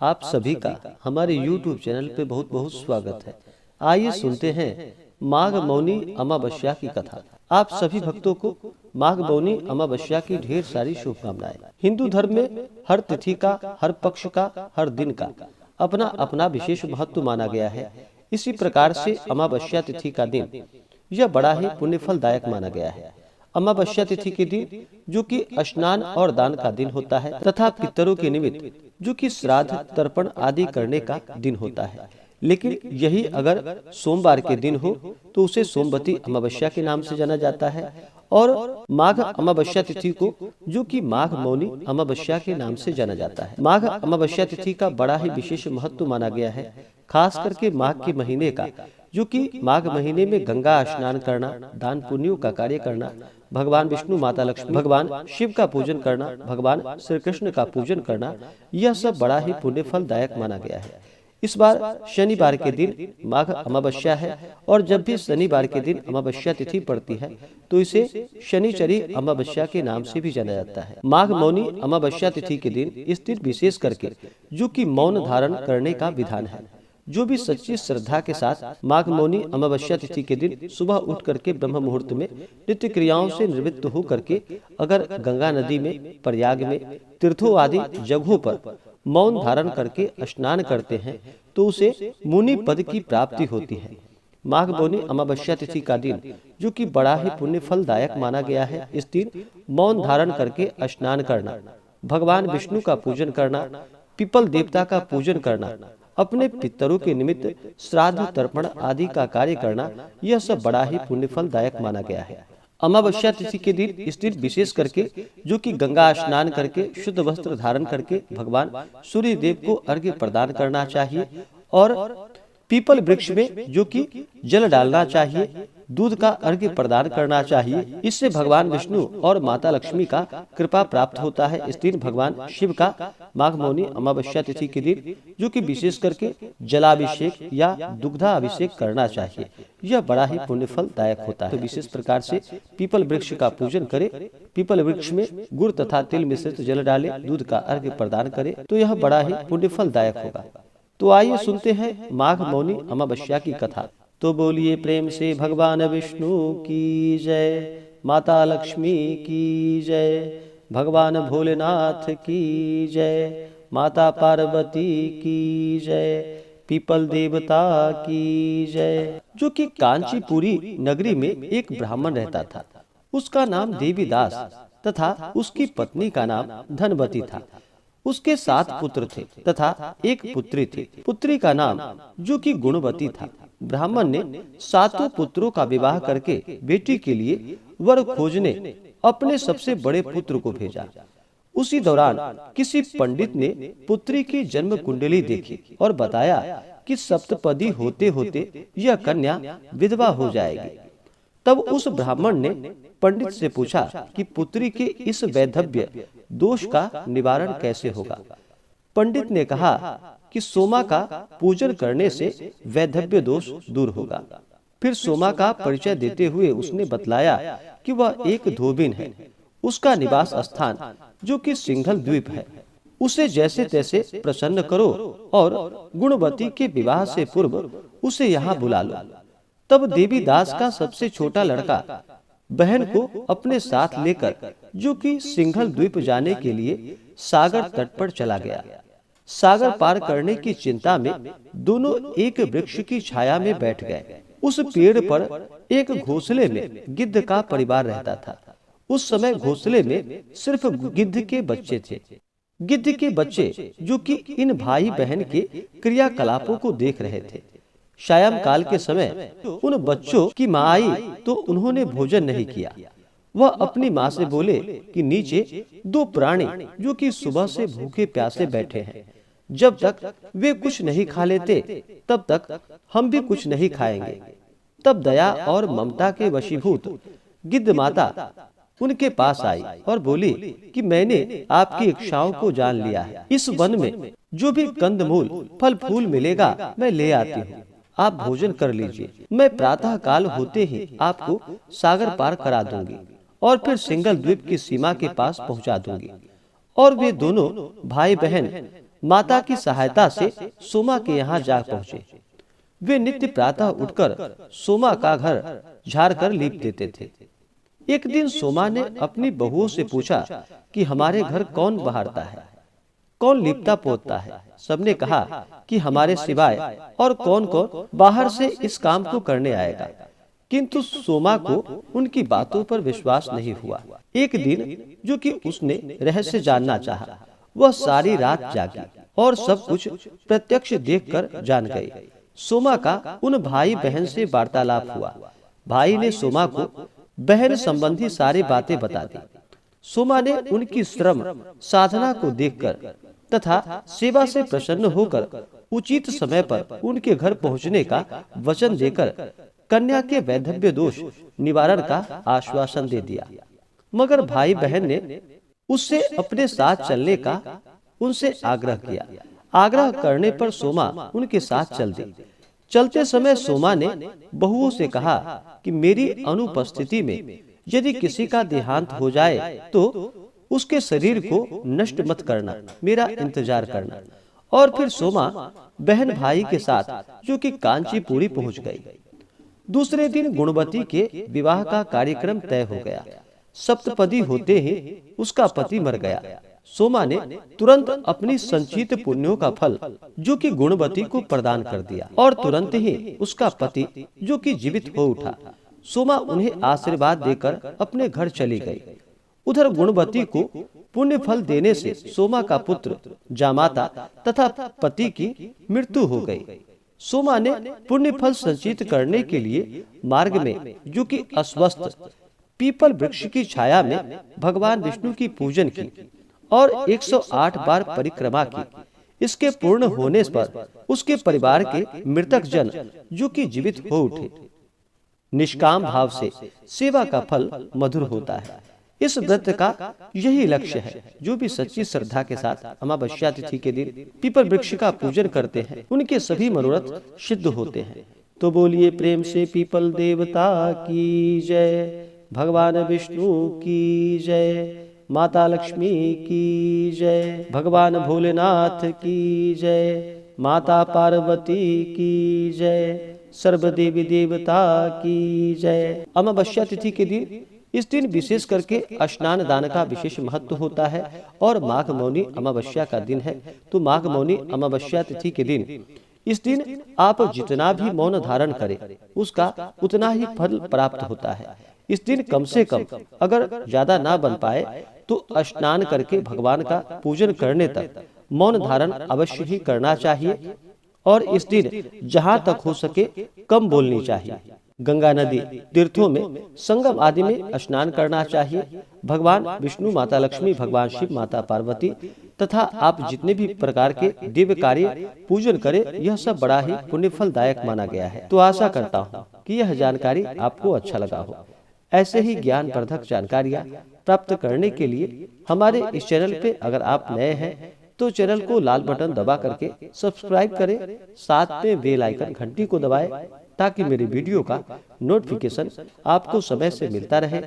आप सभी का हमारे YouTube चैनल पे बहुत बहुत स्वागत है। आइए सुनते हैं माघ मौनी अमावस्या की कथा। आप सभी भक्तों को माघ मौनी अमावस्या की ढेर सारी शुभकामनाएं। हिंदू धर्म में हर तिथि का, हर पक्ष का, हर दिन का अपना अपना विशेष महत्व माना गया है। इसी प्रकार से अमावस्या तिथि का दिन यह बड़ा ही पुण्य फलदायक माना गया है। अमावस्या तिथि के दिन जो कि स्नान और दान का दिन होता है तथा पितरों के निमित्त जो कि श्राद्ध तर्पण आदि करने का दिन होता है। लेकिन यही अगर सोमवार के दिन हो तो उसे सोमवती अमावस्या के नाम से जाना जाता है। और माघ अमावस्या तिथि को जो कि माघ मौनी अमावस्या के नाम से जाना जाता है। माघ अमावस्या तिथि का बड़ा ही विशेष महत्व माना गया है, खास करके माघ के महीने का, जो कि माघ महीने में गंगा स्नान करना, दान पुण्यों का कार्य करना, भगवान विष्णु, माता लक्ष्मी, भगवान शिव का पूजन करना, भगवान श्री कृष्ण का पूजन करना, यह सब बड़ा ही पुण्य फलदायक माना गया है। इस बार शनिवार के दिन माघ अमावस्या है और जब भी शनिवार के दिन अमावस्या तिथि पड़ती है तो इसे शनिचरी अमावस्या के नाम से भी जाना जाता है। माघ मौनी अमावस्या तिथि के दिन इस दिन विशेष करके जो कि मौन धारण करने का विधान है। जो भी सच्ची श्रद्धा के साथ माघ मौनी अमावस्या तिथि के दिन सुबह उठ करके ब्रह्म मुहूर्त में नित्य क्रियाओं से निवृत्त हो करके अगर गंगा नदी में, प्रयाग में, तीर्थों आदि जगहों पर मौन धारण करके स्नान करते हैं तो उसे मुनि पद की प्राप्ति होती है। माघ मौनी अमावस्या तिथि का दिन जो कि बड़ा ही पुण्य फलदायक माना गया है। इस दिन मौन धारण करके स्नान करना, भगवान विष्णु का पूजन करना, पीपल देवता का पूजन करना, अपने पितरों के निमित्त श्राद्ध तर्पण आदि का कार्य करना, यह सब बड़ा ही पुण्य फलदायक माना गया है। अमावस्या तिथि के दिन इस दिन विशेष करके जो कि गंगा स्नान करके शुद्ध वस्त्र धारण करके भगवान सूर्य देव को अर्घ्य प्रदान करना चाहिए और पीपल वृक्ष में जो कि जल डालना चाहिए, दूध का अर्घ्य प्रदान करना चाहिए। इससे भगवान विष्णु और माता लक्ष्मी का कृपा प्राप्त होता है। इस दिन भगवान शिव का माघ मौनी अमावस्या तिथि के दिन जो कि विशेष करके जलाभिषेक या दुग्धाभिषेक करना चाहिए। यह बड़ा ही पुण्य फलदायक होता है। तो विशेष प्रकार से पीपल वृक्ष का पूजन करे, पीपल वृक्ष में गुड़ तथा तिल मिश्रित जल डाले, दूध का अर्घ्य प्रदान करे तो यह बड़ा ही पुण्य फलदायक होगा। तो आइए सुनते हैं माघ मौनी अमावस्या की कथा। तो बोलिए प्रेम से भगवान विष्णु की जय, माता लक्ष्मी की जय, भगवान भोलेनाथ की जय, माता पार्वती की जय, पीपल देवता की जय। जो कि कांचीपुरी नगरी में एक ब्राह्मण रहता था। उसका नाम देवीदास तथा उसकी पत्नी का नाम धनवती था। उसके 7 पुत्र थे तथा एक पुत्री थी। पुत्री का नाम जो कि गुणवती था। ब्राह्मण ने 7 पुत्रों का विवाह करके बेटी के लिए वर खोजने अपने सबसे बड़े पुत्र को भेजा। उसी दौरान किसी पंडित ने पुत्री की जन्म कुंडली देखी और बताया कि सप्तपदी होते होते यह कन्या विधवा हो जाएगी। तब उस ब्राह्मण ने पंडित से पूछा कि पुत्री के इस वैधव्य दोष का निवारण कैसे होगा। पंडित ने कहा कि सोमा का पूजन करने से वैधव्य दोष दूर होगा। फिर सोमा का परिचय देते हुए उसने बतलाया कि वह एक धोबिन है। उसका निवास स्थान जो कि सिंघल द्वीप है। उसे जैसे तैसे प्रसन्न करो और गुणवती के विवाह से पूर्व उसे यहाँ बुला लो। तब देवीदास का सबसे छोटा लड़का बहन को अपने साथ लेकर जो कि सिंघल द्वीप जाने के लिए सागर तट पर चला गया। सागर पार करने की चिंता में दोनों एक वृक्ष की छाया में बैठ गए। उस पेड़ पर एक घोंसले में गिद्ध का परिवार रहता था। उस समय घोंसले में सिर्फ गिद्ध के बच्चे थे। गिद्ध के बच्चे जो कि इन भाई बहन के क्रियाकलापों को देख रहे थे। सायं काल के समय उन बच्चों की माँ आई तो उन्होंने भोजन नहीं किया। वह अपनी माँ से बोले कि नीचे 2 प्राणी जो कि सुबह से भूखे प्यासे बैठे हैं, जब तक वे कुछ नहीं खा लेते तब तक हम भी कुछ नहीं खाएंगे। तब दया और ममता के वशीभूत गिद्ध माता उनके पास आई और बोली कि मैंने आपकी इच्छाओं को जान लिया है। इस वन में जो भी कंदमूल फल फूल मिलेगा मैं ले आती हूँ। आप भोजन कर लीजिए। मैं प्रातः काल होते ही आपको सागर पार करा दूंगी और फिर सिंघल द्वीप की सीमा के पास पहुंचा दूंगी। और वे दोनों भाई बहन माता की सहायता से सोमा के यहाँ जा पहुँचे। वे नित्य प्रातः उठकर सोमा का घर झाड़ कर लीप देते थे। एक दिन सोमा ने अपनी बहुओं से पूछा कि हमारे घर कौन बहारता है, कौन लिपता पोतता है। सबने कहा कि हमारे सिवाय और कौन कौन बाहर से इस काम को करने आएगा। किंतु सोमा को उनकी बातों पर विश्वास नहीं हुआ। एक दिन जो कि उसने रहस्य जानना चाहा, वह सारी रात जागी और सब कुछ प्रत्यक्ष देखकर जान गई। सोमा का उन भाई बहन से वार्तालाप हुआ। भाई ने सोमा को बहन संबंधी सारी बातें बता दी। सोमा ने उनकी श्रम साधना को देखकर तथा सेवा से प्रसन्न होकर उचित समय पर उनके घर पहुंचने का वचन देकर कन्या के वैधव्य दोष निवारण का आश्वासन दे दिया। मगर भाई बहन ने उससे अपने साथ चलने का उनसे आग्रह किया। आग्रह करने पर सोमा उनके साथ चल दी। चलते समय सोमा ने बहुओं से कहा कि मेरी अनुपस्थिति में यदि किसी का देहांत हो जाए तो उसके शरीर को नष्ट मत करना, मेरा इंतजार करना। और फिर सोमा बहन भाई के साथ जो कि कांचीपुरी पहुंच गई। दूसरे दिन गुणवती के विवाह का कार्यक्रम तय हो गया। सप्तपदी होते ही उसका पति मर गया। सोमा ने तुरंत अपनी संचित पुण्यों का फल जो कि गुणवती को प्रदान कर दिया और तुरंत ही उसका पति जो कि जीवित हो उठा। सोमा उन्हें आशीर्वाद देकर अपने घर चली गई। उधर गुणवती को पुण्य फल देने से सोमा का पुत्र जामाता तथा पति की मृत्यु हो गई। सोमा ने पुण्य फल संचित करने के लिए मार्ग में जो कि अस्वस्थ पीपल वृक्ष की छाया में भगवान विष्णु की पूजन की और 108 बार परिक्रमा की। इसके पूर्ण होने पर उसके परिवार के मृतक जन जो कि जीवित हो उठे। निष्काम भाव से सेवा का फल मधुर होता है। इस व्रत का यही लक्ष्य है। जो भी सच्ची श्रद्धा के साथ अमावस्या तिथि के दिन पीपल वृक्ष का पूजन करते हैं, उनके सभी मनोरथ सिद्ध होते हैं। तो बोलिए प्रेम से पीपल देवता की जय, भगवान विष्णु की जय, माता लक्ष्मी की जय, भगवान भोलेनाथ की जय, माता पार्वती की जय, सर्व देवी देवता की जय। अमावस्या तिथि के दिन इस दिन विशेष करके स्नान दान का विशेष महत्व होता है और माघ मौनी अमावस्या का दिन है। तो माघ मौनी अमावस्या तिथि के दिन इस दिन आप जितना भी मौन धारण करें उसका उतना ही फल प्राप्त होता है। इस दिन कम से कम अगर ज्यादा ना बन पाए तो स्नान करके भगवान का पूजन करने तक मौन धारण अवश्य ही करना चाहिए और इस दिन जहाँ तक हो सके कम बोलनी चाहिए। गंगा नदी तीर्थों में संगम आदि में स्नान करना चाहिए। भगवान विष्णु, माता लक्ष्मी, भगवान शिव, माता पार्वती तथा आप जितने भी प्रकार के दिव्य कार्य पूजन करें, यह सब बड़ा ही पुण्य फलदायक माना गया है। तो आशा करता हूँ कि यह जानकारी आपको अच्छा लगा हो। ऐसे ही ज्ञानवर्धक जानकारियाँ प्राप्त करने के लिए हमारे इस चैनल पे अगर आप नए हैं तो चैनल को लाल बटन दबा करके सब्सक्राइब करें, साथ में बेल आइकन घंटी को दबाएं ताकि मेरे वीडियो का नोटिफिकेशन आपको समय से मिलता रहे।